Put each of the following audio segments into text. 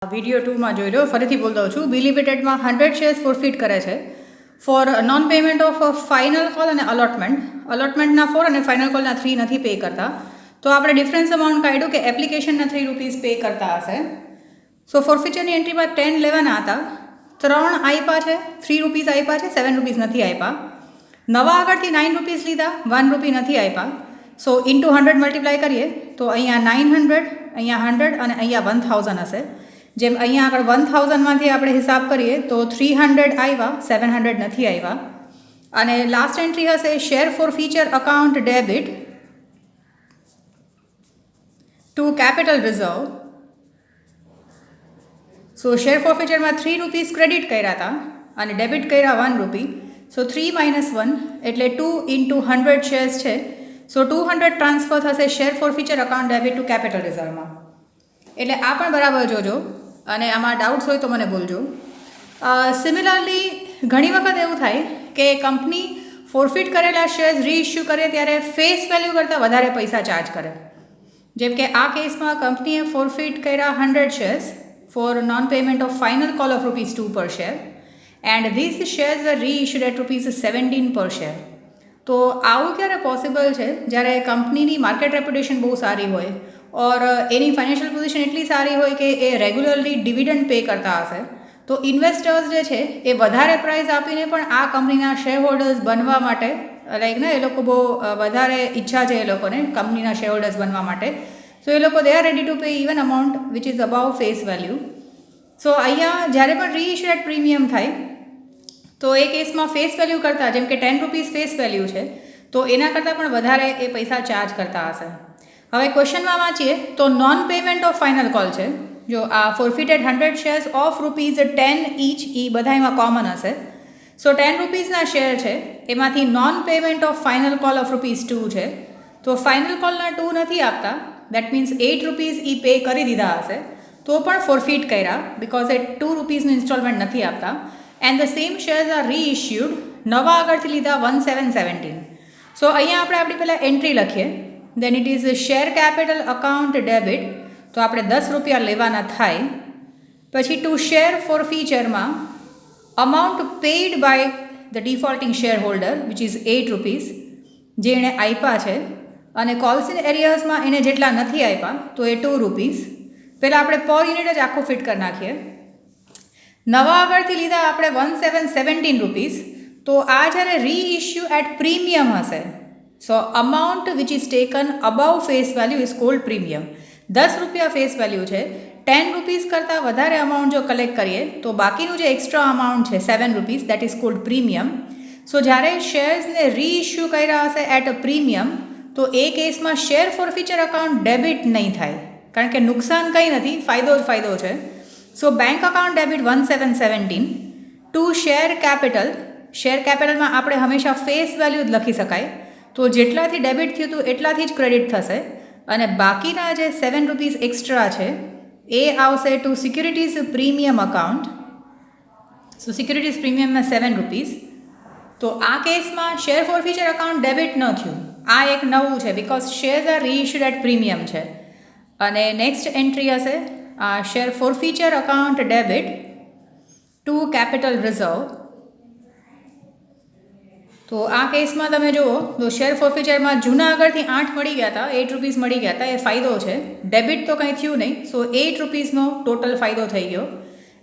Video 2માં જોઈ લો. ફરીથી બોલ દઉં છું. બી લિમિટેડમાં 100 શેર્સ ફોરફિટ કરે છે four non payment of final call અને અલોટમેન્ટના 4 અને ફાઇનલ કોલના 3 નથી પે કરતા. તો આપણે ડિફરન્સ અમાઉન્ટ કાઢ્યું કે એપ્લિકેશનના ₹3 પે કરતા હશે. સો ફોરફિચરની એન્ટ્રીમાં 10 લેવાના હતા, 3 આપ્યા છે, ₹3 આપ્યા છે, ₹7 નથી આપ્યા. નવા આગળથી ₹9 લીધા, ₹1 નથી આપ્યા. સો ઇન્ટુ 100 મલ્ટીપ્લાય કરીએ તો અહીંયા 900, અહીંયા 100 અને અહીંયા 1000 હશે. જેમ અહીંયા આગળ 1000માંથી આપણે હિસાબ કરીએ તો 300 આવ્યા, 700 નથી આવ્યા. અને લાસ્ટ એન્ટ્રી હશે share forfeiture account debit to capital reserve. So share ફોર ફીચરમાં ₹3 ક્રેડિટ કર્યા હતા અને ડેબિટ કર્યા ₹1. સો 3 - 1 એટલે 2 ઇન્ટુ 100 શેર્સ છે. સો 200 ટ્રાન્સફર થશે share forfeiture account debit to capital રિઝર્વમાં. એટલે આ પણ બરાબર જોજો અને આમાં ડાઉટ્સ હોય તો મને બોલજો. સિમિલરલી ઘણી વખત એવું થાય કે કંપની ફોરફિટ કરેલા શેર્સ રીઇશ્યુ કરે ત્યારે ફેસ વેલ્યુ કરતાં વધારે પૈસા ચાર્જ કરે. જેમ કે આ કેસમાં કંપનીએ ફોરફિટ કર્યા 100 shares for non payment of final call of ₹2 પર share and this shares are reissued at ₹17 પર શેર. તો આવું ક્યારે પોસિબલ છે જ્યારે કંપનીની માર્કેટ રેપ્યુટેશન બહુ સારી હોય ઓર એની ફાઇનાન્શિયલ પોઝિશન એટલી સારી હોય કે એ રેગ્યુલરલી ડિવિડન્ડ પે કરતા હશે. તો ઇન્વેસ્ટર્સ જે છે એ વધારે પ્રાઇસ આપીને પણ આ કંપનીના શેર હોલ્ડર્સ બનવા માટે એ લોકો બહુ વધારે ઈચ્છા છે એ લોકોને કંપનીના શેર હોલ્ડર્સ બનવા માટે. સો એ લોકો they are ready to pay even amount which is above face value. So અહીંયા જ્યારે પણ રીઇશ્યુ એટ પ્રીમિયમ થાય તો એ કેસમાં ફેસ વેલ્યુ કરતાં, જેમ કે ₹10 ફેસ વેલ્યુ છે તો એના કરતાં પણ વધારે એ પૈસા ચાર્જ કરતા હશે. હવે ક્વેશ્ચનમાં વાંચીએ તો non payment of final call છે. જો આ ફોરફિટેડ 100 શેર્સ ઓફ ₹10 ઈચ એ બધા એમાં કોમન હશે. સો ₹10ના શેર છે એમાંથી non payment of final call of ₹2 છે. તો ફાઇનલ કોલના 2 નથી આપતા, દેટ મીન્સ ₹8 એ પે કરી દીધા હશે તો પણ ફોરફિટ કર્યા બિકોઝ એ ₹2નું ઇન્સ્ટોલમેન્ટ નથી આપતા. And the same shares are reissued, નવા આગળથી લીધા 1717. સો અહીંયા આપણે આપણી પહેલાં એન્ટ્રી લખીએ. Then it is share capital account debit, તો આપણે ₹10 લેવાના થાય. પછી ટુ શેર ફોર ફીચરમાં amount paid by the defaulting share holder which is ₹8 જે એણે આપ્યા છે અને કોલ્સ ઇન એરિયર્સમાં એને જેટલા નથી આપ્યા તો એ ₹2. પહેલાં આપણે પર યુનિટ જ આખું ફિટ કરી નાખીએ. નવા આગળથી લીધા આપણે ₹1717. તો આ જ્યારે રીઇશ્યુ એટ પ્રીમિયમ હશે so amount which is taken above face value is called premium. ₹10 face value છે, ₹10 કરતાં વધારે અમાઉન્ટ જો કલેક્ટ કરીએ તો બાકીનું જે એક્સ્ટ્રા અમાઉન્ટ છે ₹7 દેટ ઇઝ કોલ્ડ પ્રીમિયમ. સો જ્યારે શેર્સને રીઇશ્યુ કર્યા હશે એટ અ પ્રીમિયમ તો એ કેસમાં share forfeiture account debit નહીં થાય કારણ કે નુકસાન કંઈ નથી, ફાયદો જ ફાયદો છે. So bank account debit 1717 to share કેપિટલમાં આપણે હંમેશા ફેસ વેલ્યુ જ લખી શકાય. તો જેટલાથી ડેબિટ થયું હતું એટલાથી જ ક્રેડિટ થશે અને બાકીના જે ₹7 એક્સ્ટ્રા છે એ આવશે to securities premium account. So securities પ્રીમિયમમાં ₹7. તો આ કેસમાં share forfeiture account debit ન થયું, આ એક નવું છે because shares are reissued at premium છે. અને નેક્સ્ટ એન્ટ્રી હશે share forfeiture account debit to capital reserve. તો આ કેસમાં તમે જુઓ તો શેર ફોરફીચરમાં જૂના આગળથી 8 મળી ગયા હતા, ₹8 મળી ગયા હતા, એ ફાયદો છે. ડેબિટ તો કંઈ થયું નહીં, સો ₹8નો ટોટલ ફાયદો થઈ ગયો.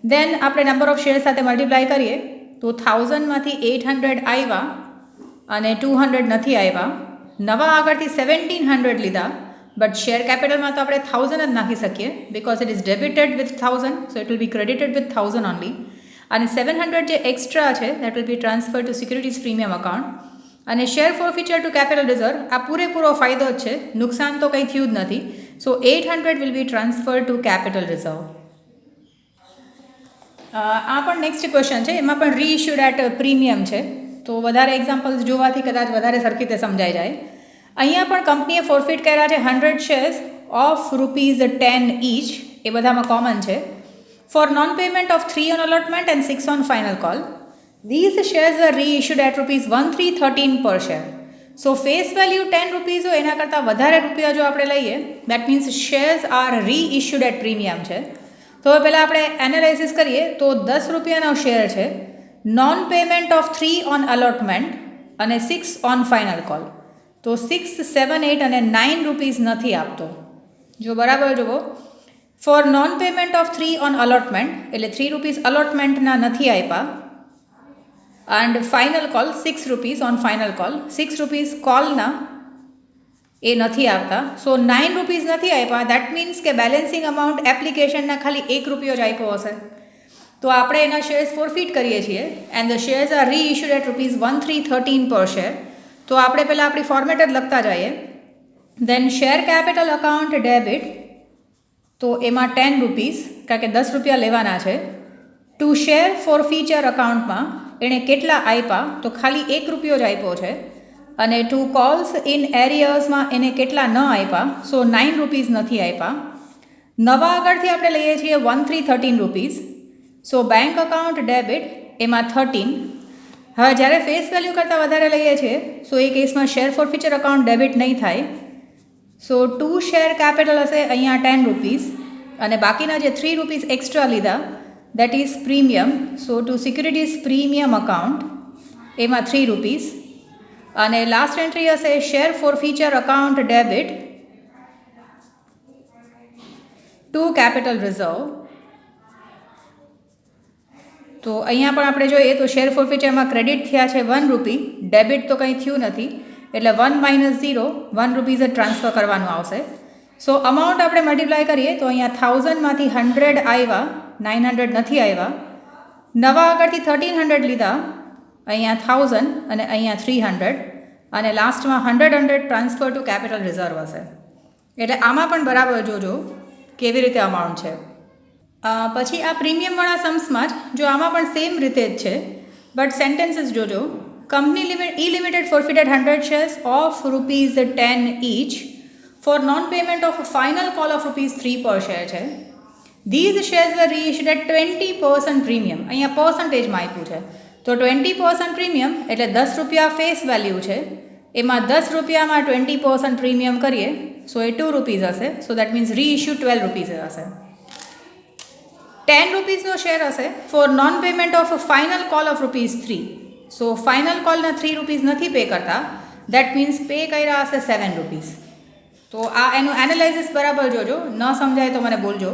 દેન આપણે નંબર ઓફ શેર સાથે મલ્ટીપ્લાય કરીએ તો 1000માંથી 800 આવ્યા અને 200 નથી આવ્યા. નવા આગળથી 1700 લીધા બટ શેર કેપિટલમાં તો આપણે 1000 જ નાખી શકીએ because it is debited with 1000 so it will be credited with 1000 only. અને 700 જે એક્સ્ટ્રા છે that will be transfer to securities premium account. અને share forfeiture to capital reserve આ પૂરેપૂરો ફાયદો જ છે, નુકસાન તો કંઈ થયું જ નથી. સો 800 will be transfer to capital reserve. આ પણ નેક્સ્ટ ક્વેશ્ચન છે, એમાં પણ રીઇશ્યુડ એટ પ્રીમિયમ છે તો વધારે એક્ઝામ્પલ્સ જોવાથી કદાચ વધારે સરખી રીતે સમજાઈ જાય. અહીંયા પણ કંપનીએ ફોરફિટ કર્યા છે 100 શેર્સ ઓફ ₹10 ઈચ, એ બધામાં કોમન છે. For non-payment of 3 on allotment and 6 on final call, these shares were reissued at ₹1313 per share. So face value ₹10 હોય એના કરતાં વધારે રૂપિયા જો આપણે લઈએ that means shares are reissued at premium છે. તો તો પહેલાં આપણે એનાલાઇસિસ કરીએ તો 10 રૂપિયાનો શેર છે, non payment of 3 on allotment અને 6 ઓન ફાઇનલ કોલ. તો 6, 7, 8 અને 9 રૂપીઝ નથી આપતો. જો બરાબર જુઓ, for non payment of 3 on allotment એટલે 3 રૂપીઝ અલોટમેન્ટના નથી આપ્યા, and final call 6 rupees on final call, 6 rupees કોલના એ નથી આવતા. સો 9 રૂપીઝ નથી આપ્યા. દેટ મીન્સ કે બેલેન્સિંગ અમાઉન્ટ એપ્લિકેશનના ખાલી 1 રૂપિયો જ આપ્યો હશે. તો આપણે એના શેર્સ ફોરફીટ કરીએ છીએ and the shares are reissued at ₹1313 per share. તો આપણે પહેલાં આપણી ફોર્મેટ જ લખતા જઈએ. દેન શેર કેપિટલ અકાઉન્ટ ડેબિટ, તો એમાં 10 રૂપીઝ, કારણ કે 10 રૂપિયા લેવાના છે. ટુ શેર ફોર ફીચર અકાઉન્ટમાં એણે કેટલા આપ્યા, તો ખાલી 1 રૂપિયો જ આપ્યો છે. અને ટુ કોલ્સ ઇન એરિયર્સમાં એને કેટલા ન આપ્યા, સો 9 રૂપીઝ નથી આપ્યા. નવા આગળથી આપણે લઈએ છીએ 1313 રૂપીઝ. સો બેંક અકાઉન્ટ ડેબિટ એમાં 13. હવે જ્યારે ફેસ વેલ્યુ કરતાં વધારે લઈએ છીએ સો એ કેસમાં share forfeiture account debit નહીં થાય. સો ટુ શેર કેપિટલ હશે અહીંયા 10 રૂપીઝ, અને બાકીના જે 3 રૂપીઝ એક્સ્ટ્રા લીધા that is premium. So to securities premium account એમાં 3 રૂપીઝ. અને લાસ્ટ એન્ટ્રી હશે share forfeiture account debit to capital reserve. તો અહીંયા પણ આપણે જોઈએ તો શેર ફોર ફીચરમાં ક્રેડિટ થયા છે 1 રૂપી, ડેબિટ તો કંઈ થયું નથી, એટલે 1 - 0, 1 રૂપીઝ જ ટ્રાન્સફર કરવાનું આવશે. સો અમાઉન્ટ આપણે મલ્ટીપ્લાય કરીએ તો અહીંયા 1000માંથી 100 આવ્યા, 900 નથી આવ્યા. નવા આગળથી 1300 લીધા, અહીંયા 1000 અને અહીંયા 300, અને લાસ્ટમાં 100 ટ્રાન્સફર ટુ કેપિટલ રિઝર્વ હશે. એટલે આમાં પણ બરાબર જોજો કેવી રીતે અમાઉન્ટ છે. પછી આ પ્રીમિયમવાળા સમ્સમાં જ જો આમાં પણ સેમ રીતે જ છે, બટ સેન્ટેન્સીસ જોજો. Company limited forfeited 100 shares of ₹10 each for non payment of final call of ₹3 per share છે. These shares were reissued at 20% premium. અહીંયા પર્સન્ટેજમાં આપ્યું છે, તો 20% પ્રીમિયમ એટલે 10 રૂપિયા ફેસ વેલ્યુ છે, એમાં 10 રૂપિયામાં 20% પ્રીમિયમ કરીએ સો એ 2 રૂપીઝ હશે. So that means reissue 12 rupees હશે. 10 રૂપીઝનો શેર હશે for non payment of final call of ₹3. So final કોલના 3 રૂપીઝ નથી પે કરતા, દેટ મીન્સ પે કર્યા હશે 7 રૂપીઝ. તો આ એનું એનાલાઇસિસ બરાબર જોજો, ન સમજાય તો મને બોલજો.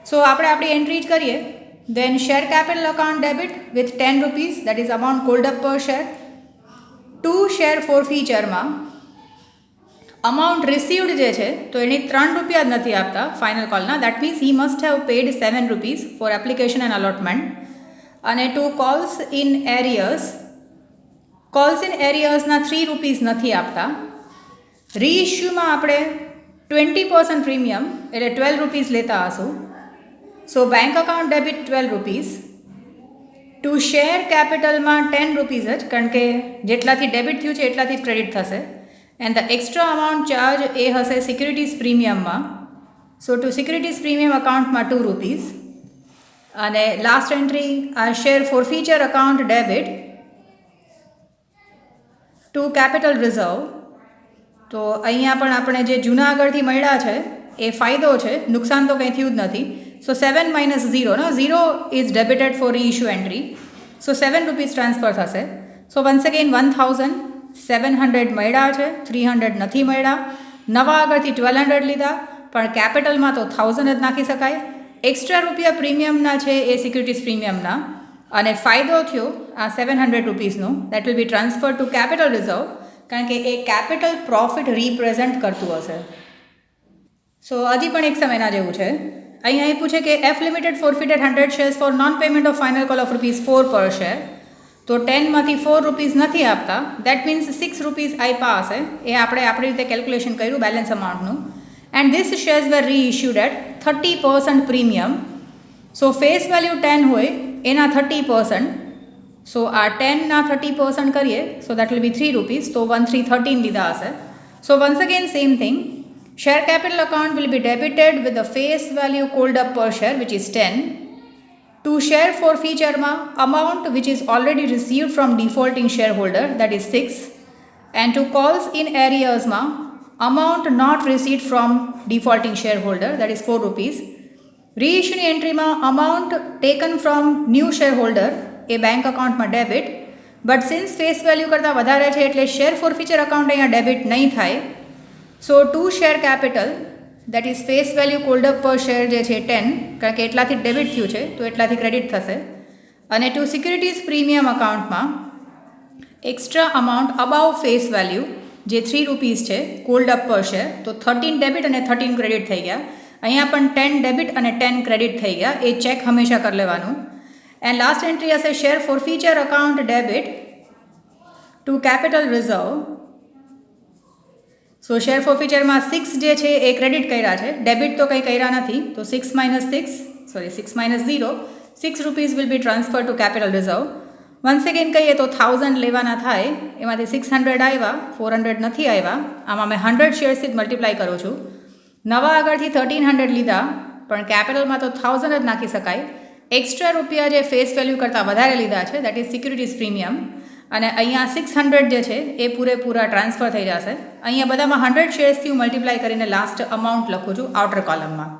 સો આપણે આપણી એન્ટ્રી જ કરીએ. Then share capital account debit with 10 rupees, that is amount called up per share. To share ફોર ફીચરમાં અમાઉન્ટ રિસીવડ જે છે તો એની 3 રૂપિયા જ નથી આપતા ફાઇનલ કોલના, that means he must have paid 7 rupees for application and allotment. અને to calls in arrears, calls in એરિયર્સના 3 રૂપીઝ નથી આપતા. રીઇશ્યુમાં આપણે 20% પ્રીમિયમ એટલે 12 રૂપીઝ લેતા હશું. So bank account debit 12 rupees. To share કેપિટલમાં 10 રૂપીઝ જ, કારણ કે જેટલાથી ડેબિટ થયું છે એટલાથી જ ક્રેડિટ થશે. And the extra amount charge એ હશે સિક્યુરિટીઝ પ્રીમિયમમાં. સો ટુ સિક્યુરિટીઝ પ્રીમિયમ અકાઉન્ટમાં 2 રૂપીઝ. અને લાસ્ટ એન્ટ્રી આ share forfeiture account debit to capital reserve. તો અહીંયા પણ આપણે જે જૂના આગળથી મળ્યા છે એ ફાયદો છે, નુકસાન તો કંઈ થયું જ નથી. સો 7 - 0, no 0 is debited for reissue entry. So 7 rupees transfer થશે. સો વન્સ અગેન 1700 મળ્યા છે, 300 નથી મળ્યા. નવા આગળથી 1200 લીધા, પણ કેપિટલમાં તો 1000 જ નાખી શકાય. એક્સ્ટ્રા રૂપિયા પ્રીમિયમના છે એ સિક્યુરિટીઝ પ્રીમિયમના, અને ફાયદો થયો આ 700 રૂપીઝનો, that will be transfer to capital reserve, કારણ કે એ કેપિટલ પ્રોફિટ રિપ્રેઝન્ટ કરતું હશે. સો હજી પણ એક સમયના જેવું છે. અહીંયા આપ્યું છે કે F limited forfeited 100 shares for non payment of final call of ₹4 per share. તો 10માંથી 4 રૂપીઝ નથી આપતા, દેટ મીન્સ 6 રૂપીઝ આપ્યા હશે. એ આપણે આપણી રીતે કેલ્ક્યુલેશન કર્યું બેલેન્સ અમાઉન્ટનું. And this shares were reissued at 30% premium. So face value 10 હોય એના 30%. સો આ 10ના 30% કરીએ so that will be 3 rupees. તો 1313 લીધા હશે. So once again same thing, share capital account will be debited with the face value called up per share which is 10. To share forfeiture ma amount which is already received from defaulting shareholder, that is 6. And to calls in arrears ma amount not received from defaulting shareholder, that is 4 rupees. રીઇશ્યુની એન્ટ્રીમાં amount taken from new share holder એ bank અકાઉન્ટમાં debit, but since face value કરતાં વધારે છે એટલે share forfeiture account અહીંયા debit નહીં થાય. So to share capital that is face value called up per share જે છે 10, કારણ કે એટલાથી ડેબિટ થયું છે તો એટલાથી ક્રેડિટ થશે. અને ટુ સિક્યુરિટીઝ પ્રીમિયમ અકાઉન્ટમાં extra amount about face value જે 3 રૂપીઝ છે કોલ્ડ અપ પર શેર, તો 13 ડેબિટ અને 13 ક્રેડિટ થઈ ગયા. અહીંયા પણ 10 ડેબિટ અને 10 ક્રેડિટ થઈ ગયા, એ ચેક હંમેશા કરી લેવાનું. એન્ડ લાસ્ટ એન્ટ્રી હશે share forfeiture account debit to capital reserve. So share ફોરફીચરમાં 6 જે છે એ ક્રેડિટ કર્યા છે, ડેબિટ તો કંઈ કર્યા નથી. તો 6 minus 0, 6 rupees will be transfer to capital reserve. Once again કહીએ તો 1000 લેવાના થાય, એમાંથી 600 આવ્યા, 400 નથી આવ્યા. આમાં મેં 100 શેર્સથી જ મલ્ટીપ્લાય કરું છું. નવા આગળથી 1300 લીધા, પણ કેપિટલમાં તો 1000 જ નાખી શકાય. એક્સ્ટ્રા રૂપિયા જે ફેસ વેલ્યુ કરતાં વધારે લીધા છે દેટ ઇઝ સિક્યુરિટીઝ પ્રીમિયમ, અને અહીંયા 600 જે છે એ પૂરેપૂરા ટ્રાન્સફર થઈ જશે. અહીંયા બધામાં 100 શેર્સથી હું મલ્ટીપ્લાય કરીને લાસ્ટ અમાઉન્ટ લખું છું આઉટર કોલમમાં.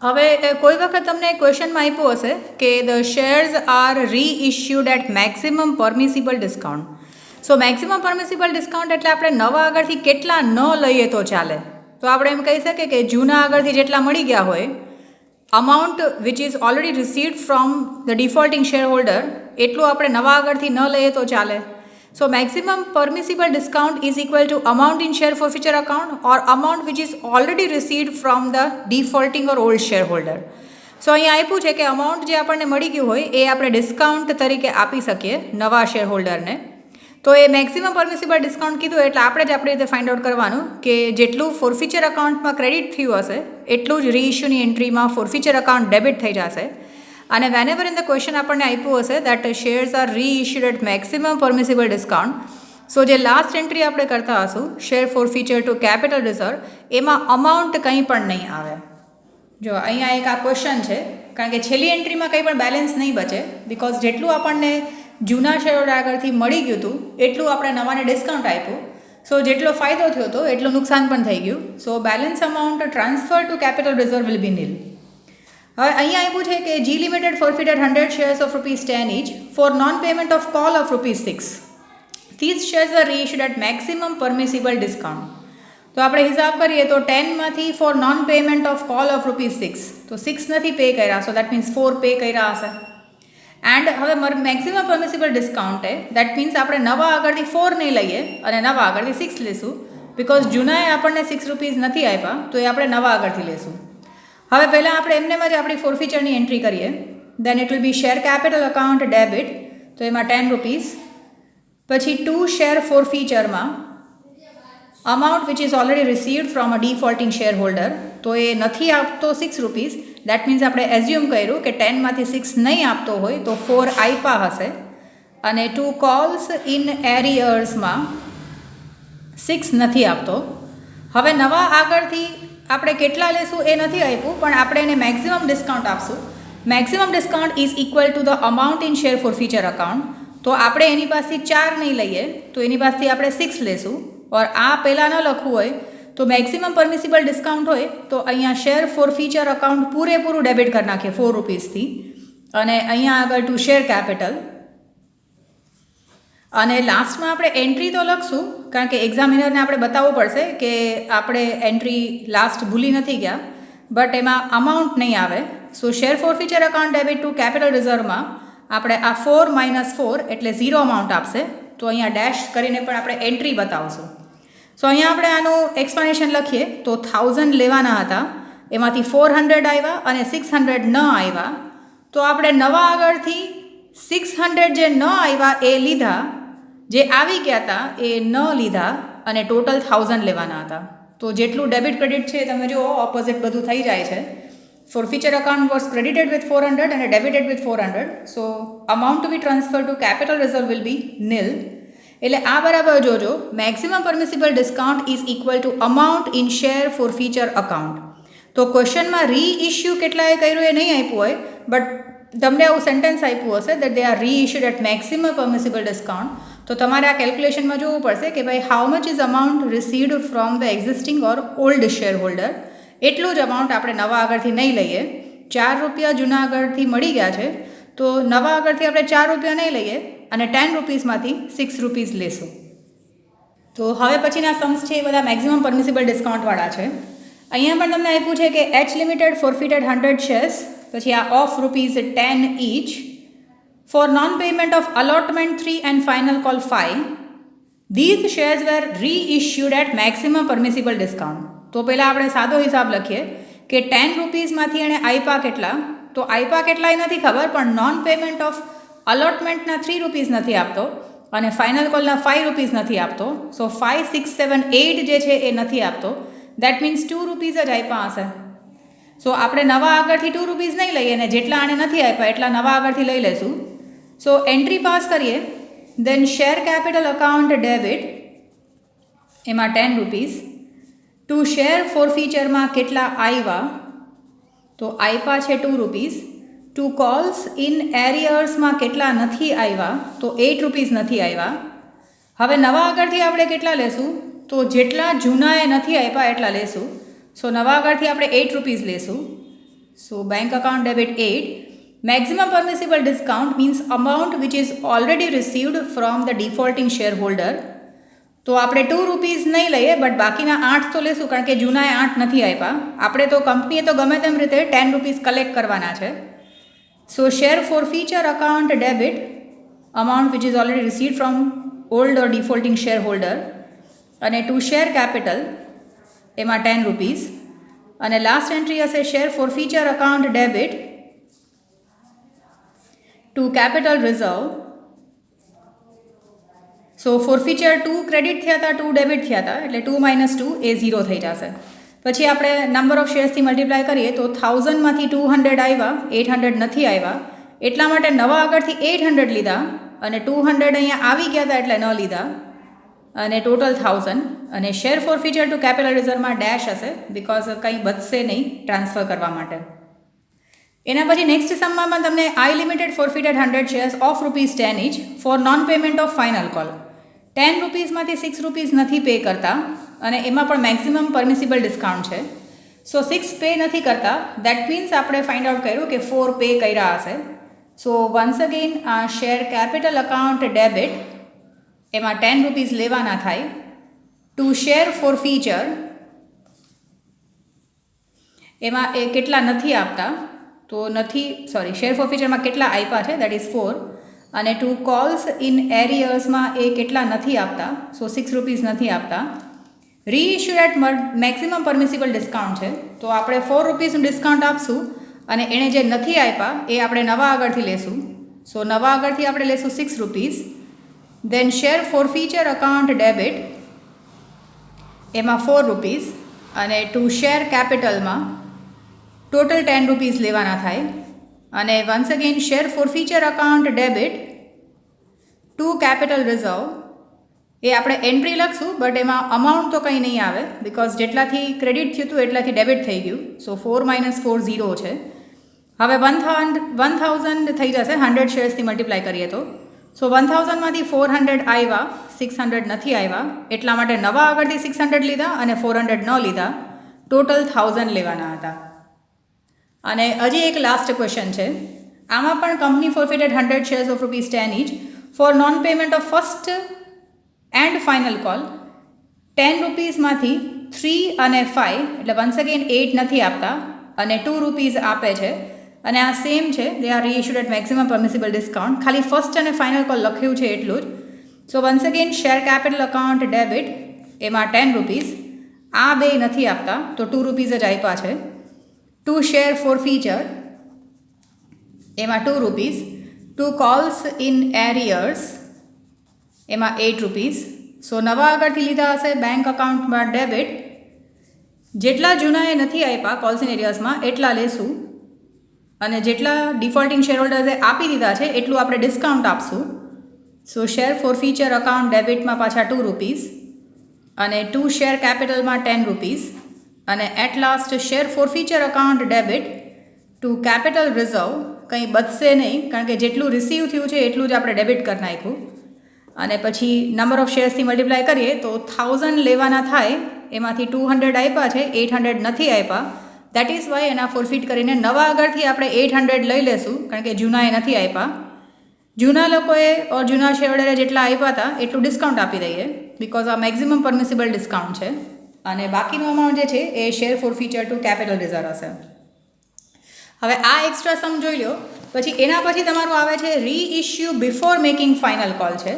હવે કોઈ વખત તમને ક્વેશ્ચનમાં આપ્યું હશે કે the shares are reissued at maximum permissible discount. So maximum permissible discount એટલે આપણે નવા આગળથી કેટલા ન લઈએ તો ચાલે. તો આપણે એમ કહી શકીએ કે જૂના આગળથી જેટલા મળી ગયા હોય, amount which is already received from the defaulting share holder એટલું આપણે નવા આગળથી ન લઈએ તો ચાલે. So maximum permissible discount is equal to amount in share forfeiture account or amount which is already received from the defaulting or old share holder. સો અહીંયા આપ્યું છે કે અમાઉન્ટ જે આપણને મળી ગયું હોય એ આપણે ડિસ્કાઉન્ટ તરીકે આપી શકીએ નવા શેર હોલ્ડરને. તો એ મેક્સિમમ પરમિસિબલ ડિસ્કાઉન્ટ કીધું એટલે આપણે જ આપણી રીતે ફાઇન્ડ આઉટ કરવાનું કે જેટલું ફોરફીચર અકાઉન્ટમાં ક્રેડિટ થયું હશે એટલું જ રીઇશ્યુની એન્ટ્રીમાં ફોરફીચર અકાઉન્ટ ડેબિટ થઈ જશે. અને વેનેવર ઇન ધ ક્વેશ્ચન આપણને આપ્યું હશે that shares are reissued at maximum permissible discount. So જે લાસ્ટ એન્ટ્રી આપણે કરતા હશું share forfeiture to capital reserve, એમાં અમાઉન્ટ કંઈ પણ નહીં આવે. જો અહીંયા એક આ ક્વેશ્ચન છે, કારણ કે છેલ્લી એન્ટ્રીમાં કંઈ પણ બેલેન્સ નહીં બચે, બિકોઝ જેટલું આપણને જૂના શેર હોલ્ડર આગળથી મળી ગયું હતું એટલું આપણે નવાને ડિસ્કાઉન્ટ આપ્યું. સો જેટલો ફાયદો થયો હતો એટલું નુકસાન પણ થઈ ગયું. So balance amount transfer to capital reserve will be nil. હવે અહીંયા આપ્યું છે કે G limited forfeited 100 shares of ₹10 each for non payment of call of ₹6. These shares are reissued at maximum permissible discount. તો આપણે હિસાબ કરીએ તો 10માંથી for non payment of call of ₹6, તો 6 નથી પે કર્યા, સો દેટ મીન્સ 4 પે કર્યા હશે. એન્ડ હવે maximum permissible discount that means આપણે નવા આગળથી 4 નહીં લઈએ અને નવા આગળથી 6 લઈશું, બિકોઝ જૂનાએ આપણને ₹6 નથી આપ્યા, તો એ આપણે નવા આગળથી લઈશું. હવે પહેલાં આપણે એમને જ આપણી ફોરફીચરની એન્ટ્રી કરીએ. Then it will be share capital account debit, તો એમાં ₹10. પછી ટુ શેર ફોરફીચરમાં amount which is already received from a defaulting share holder, તો એ નથી આપતો ₹6. દેટ મીન્સ આપણે એઝ્યુમ કર્યું કે 10માંથી 6 નહીં આપતો હોય તો 4 આપ્યા હશે. અને ટુ કોલ્સ ઇન એરિયર્સમાં 6 નથી આપતો. હવે નવા આગળથી આપણે કેટલા લેશું એ નથી આપ્યું, પણ આપણે એને મેક્સિમમ ડિસ્કાઉન્ટ આપશું. Maximum discount is equal to the amount in share forfeiture account. તો આપણે એની પાસેથી 4 નહીં લઈએ, તો એની પાસેથી આપણે 6 લેશું. ઓર આ પહેલાં ન લખવું હોય તો મેક્સિમમ પરમિસિબલ ડિસ્કાઉન્ટ હોય તો અહીંયા શેર ફોરફીચર અકાઉન્ટ પૂરેપૂરું ડેબિટ કરી નાખીએ ₹4થી, અને અહીંયા આગળ ટુ શેર કેપિટલ. અને લાસ્ટમાં આપણે એન્ટ્રી તો લખશું, કારણ કે એક્ઝામિનરને આપણે બતાવવું પડશે કે આપણે એન્ટ્રી લાસ્ટ ભૂલી નથી ગયા, બટ એમાં અમાઉન્ટ નહીં આવે. So share forfeiture account debit to capital રિઝર્વમાં આપણે આ 4 - 4 એટલે 0 અમાઉન્ટ આપશે. તો અહીંયા ડેશ કરીને પણ આપણે એન્ટ્રી બતાવશું. સો અહીંયા આપણે આનું એક્સપ્લેનેશન લખીએ તો 1000 લેવાના હતા, એમાંથી 400 આવ્યા અને 600 ન આવ્યા, તો આપણે નવા આગળથી 600 જે ન આવ્યા એ લીધા, જે આવી ગયા હતા એ ન લીધા, અને ટોટલ 1000 લેવાના હતા. તો જેટલું ડેબિટ ક્રેડિટ છે તમે જુઓ ઓપોઝિટ બધું થઈ જાય છે. Forfeiture account was credited with 400 અને debited with 400. So amount to be transfer to capital reserve will be nil. એટલે આ બરાબર જોજો, maximum permissible discount is equal to amount in share forfeiture account. તો ક્વેશ્ચનમાં રીઇશ્યુ કેટલાએ કર્યું એ નહીં આપ્યું હોય, બટ તમને આવું સેન્ટેન્સ આપ્યું હશે that they are reissued at maximum permissible discount. તો તમારે આ કેલ્ક્યુલેશનમાં જોવું પડશે કે ભાઈ how much is amount received from the existing or old share holder, એટલું જ અમાઉન્ટ આપણે નવા આગળથી નહીં લઈએ. 4 રૂપિયા જૂના આગળથી મળી ગયા છે, તો નવા આગળથી આપણે 4 રૂપિયા નહીં લઈએ અને 10 રૂપીસમાંથી 6 રૂપીસ લેશું. તો હવે પછીના સમ્સ છે એ બધા મેક્સિમમ પરમિસિબલ ડિસ્કાઉન્ટવાળા છે. અહીંયા પણ તમને આપ્યું છે કે એચ લિમિટેડ ફોરફિટેડ 100 શેર્સ, પછી આ of ₹10 each for non-payment of allotment 3 and final call 5. These shares were reissued at maximum permissible discount. તો પહેલાં આપણે સાદો હિસાબ લખીએ કે 10 રૂપીસમાંથી એણે આપ્યા કેટલા, તો આપ્યા કેટલાય નથી ખબર, પણ નોન પેમેન્ટ ઓફ અલોટમેન્ટના 3 રૂપીસ નથી આપતો અને ફાઇનલ કોલના 5 રૂપીસ નથી આપતો. સો 5, 6, 7, 8 જે છે એ નથી આપતો. દેટ મીન્સ 2 રૂપીસ જ આપ્યા હશે. સો આપણે નવા આગળથી 2 રૂપીસ નહીં લઈએ અને જેટલા આણે નથી આપ્યા એટલા નવા આગળથી લઈ લઈશું. સો એન્ટ્રી પાસ કરીએ. Then share capital account debit, એમાં 10 રૂપીસ. ટુ શેર ફોરફીચરમાં કેટલા આવ્યા, તો આપ્યા છે 2 રૂપીસ. ટુ કોલ્સ ઇન એરિયર્સમાં કેટલા નથી આવ્યા, તો 8 રૂપીસ નથી આવ્યા. હવે નવા આગળથી આપણે કેટલા લેશું, તો જેટલા જૂનાએ નથી આપ્યા એટલા લેશું. સો નવા આગળથી આપણે 8 રૂપીસ લેશું. So bank account debit 8. Maximum permissible discount means amount which is already received from the defaulting shareholder. તો આપણે 2 રૂપીસ નહીં લઈએ, બટ બાકીના 8 તો લેશું, કારણ કે જૂનાએ 8 નથી આપ્યા. આપણે તો કંપનીએ તો ગમે તેમ રીતે 10 રૂપીસ કલેક્ટ કરવાના છે. So share forfeiture account debit, amount which is already received from old or defaulting shareholder. અને ટુ શેર કેપિટલ, એમાં 10 રૂપીસ. અને લાસ્ટ એન્ટ્રી હશે share forfeiture account debit to capital reserve. So forfeiture 2 credit થયા હતા, 2 debit થયા હતા, એટલે 2 - 2 એ 0 થઈ જશે. પછી આપણે નંબર ઓફ શેર્સથી મલ્ટીપ્લાય કરીએ તો 1000માંથી 200 આવ્યા, 800 નથી આવ્યા, એટલા માટે નવા આગળથી 800 લીધા અને 200 અહીંયા આવી ગયા હતા એટલે ન લીધા, અને ટોટલ 1000. અને share forfeiture to capital રિઝર્વમાં dash હશે, બિકોઝ કંઈ બચશે નહીં ટ્રાન્સફર કરવા માટે. એના પછી નેક્સ્ટ સમ્માં તમને I limited forfeited 100 shares of ₹10 each for non payment of final call. 10 રૂપીસમાંથી 6 રૂપીસ નથી પે કરતા અને એમાં પણ મેક્સિમમ પરમિસિબલ ડિસ્કાઉન્ટ છે. સો 6 પે નથી કરતા, દેટ મીન્સ આપણે ફાઇન્ડ આઉટ કર્યું કે 4 પે કર્યા હશે. સો વન્સ અગેન આ શેર કેપિટલ અકાઉન્ટ ડેબિટ, એમાં 10 રૂપીસ લેવાના થાય. ટુ શેર ફોરફીચર, એમાં એ કેટલા નથી આપતા, તો નથી, સોરી, શેર ફોરફીચરમાં કેટલા આપ્યા છે, દેટ ઇઝ 4. અને ટુ કોલ્સ ઇન એરિયર્સમાં એ કેટલા નથી આપતા, સો 6 રૂપીસ નથી આપતા. રીઇશ્યુ એટ મેક્સિમમ પરમિસિબલ ડિસ્કાઉન્ટ છે, તો આપણે 4 રૂપીસનું ડિસ્કાઉન્ટ આપશું અને એણે જે નથી આપ્યા એ આપણે નવા આગળથી લેશું. સો નવા આગળથી આપણે લેશું 6 rupees. Then share forfeiture account debit, એમાં 4 રૂપીસ. અને ટુ શેર કેપિટલમાં ટોટલ 10 રૂપીસ લેવાના થાય. અને once again share forfeiture account debit to capital reserve, એ આપણે એન્ટ્રી લખશું, બટ એમાં અમાઉન્ટ તો કંઈ નહીં આવે, બિકોઝ જેટલાથી ક્રેડિટ થયું હતું એટલાથી ડેબિટ થઈ ગયું. સો 4 - 4 0 છે. હવે 1000 થઈ જશે 100 શેર્સથી મલ્ટીપ્લાય કરીએ તો. સો 1000માંથી 400 આવ્યા, 600 નથી આવ્યા, એટલા માટે નવા આગળથી 600 લીધા અને 400 ન લીધા. ટોટલ 1000 લેવાના હતા. અને હજી એક લાસ્ટ ક્વેશ્ચન છે. આમાં પણ company forfeited 100 shares of ₹10 each for non payment of first and final call. 10 રૂપીસમાંથી 3 અને 5, એટલે વન્સ અગેન 8 નથી આપતા અને 2 રૂપીસ આપે છે. અને આ સેમ છે, they are reissued at maximum permissible discount. ખાલી ફર્સ્ટ અને ફાઇનલ કોલ લખ્યું છે એટલું જ. So once again share capital account debit, એમાં 10 રૂપીસ. આ બે નથી આપતા, તો 2 રૂપીસ જ આપ્યા છે. ટુ શેર ફોરફીચર, એમાં 2 rupees. To calls in arrears, એમાં 8 રૂપીસ. સો નવા આગળથી લીધા હશે બેંક અકાઉન્ટમાં ડેબિટ. જેટલા જૂનાએ નથી આપ્યા કોલ્સ ઇન એરિયર્સમાં એટલા લેશું અને જેટલા ડિફોલ્ટિંગ શેરહોલ્ડર્સે આપી દીધા છે એટલું આપણે ડિસ્કાઉન્ટ આપશું. સો શેર ફોરફીચર અકાઉન્ટ ડેબિટમાં પાછા 2 રૂપીસ અને ટુ શેર કેપિટલમાં 10 રૂપીસ. અને at last share forfeiture account debit to capital reserve, કંઈ બચશે નહીં, કારણ કે જેટલું રિસીવ થયું છે એટલું જ આપણે ડેબિટ કરી નાખ્યું. અને પછી નંબર ઓફ શેર્સથી મલ્ટીપ્લાય કરીએ તો 1000 લેવાના થાય એમાંથી 200 આપ્યા છે, 800 નથી આપ્યા. દેટ ઇઝ વાય એના ફોરફિટ કરીને નવા આગળથી આપણે 800 લઈ લેશું, કારણ કે જૂના એ નથી આપ્યા. જૂના લોકોએ ઓર જૂના શેરહોલ્ડરે જેટલા આપ્યા હતા એટલું ડિસ્કાઉન્ટ આપી દઈએ, બિકોઝ આ મેક્સિમમ પરમિસિબલ ડિસ્કાઉન્ટ છે. અને બાકીનું અમાઉન્ટ જે છે એ share forfeiture to capital reserve હશે. હવે આ એક્સ્ટ્રા સમ જોઈ લો. પછી એના પછી તમારું આવે છે રીઇશ્યુ બિફોર મેકિંગ ફાઇનલ કોલ છે.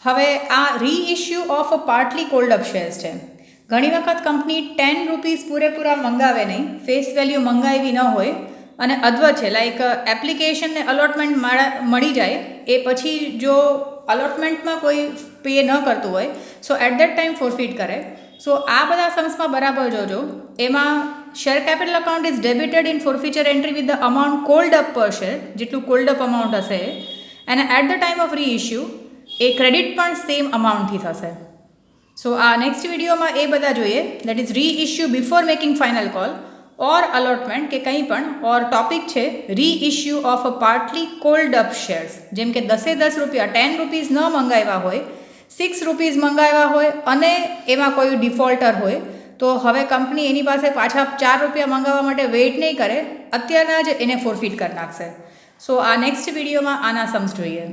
હવે આ રીઇશ્યુ of partly called up shares છે. ઘણી વખત કંપની 10 રૂપીસ પૂરેપૂરા મંગાવે નહીં, ફેસ વેલ્યુ મંગાવી ન હોય અને અદ્ભુત છે, લાઈક એપ્લિકેશનને અલોટમેન્ટ મળી જાય એ પછી જો અલોટમેન્ટમાં કોઈ પે ન કરતું હોય so at that time forfeit કરે. સો આ બધા સમ્સમાં બરાબર જોજો. એમાં share capital account is debited in forfeiture entry with the amount called up per share, જેટલું કોલ્ડ અપ અમાઉન્ટ હશે, અને at the time of reissue એ ક્રેડિટ પણ સેમ અમાઉન્ટથી થશે. સો આ નેક્સ્ટ વિડીયોમાં એ બધા જોઈએ, that is reissue before making final call or allotment કે કંઈ પણ, ઓર ટોપિક છે reissue of a partly called up shares. જેમ કે 10 રૂપિયા 10 રૂપીસ ન મંગાવ્યા હોય, 6 રૂપીસ મંગાવ્યા હોય અને એમાં કોઈ ડિફોલ્ટર હોય, તો હવે કંપની એની પાસે પાછા 4 રૂપિયા મંગાવવા માટે વેઇટ નહીં કરે, અત્યારના જ એને ફોરફિટ કરી નાખશે. સો આ નેક્સ્ટ વિડીયોમાં આના સમ્સ જોઈએ.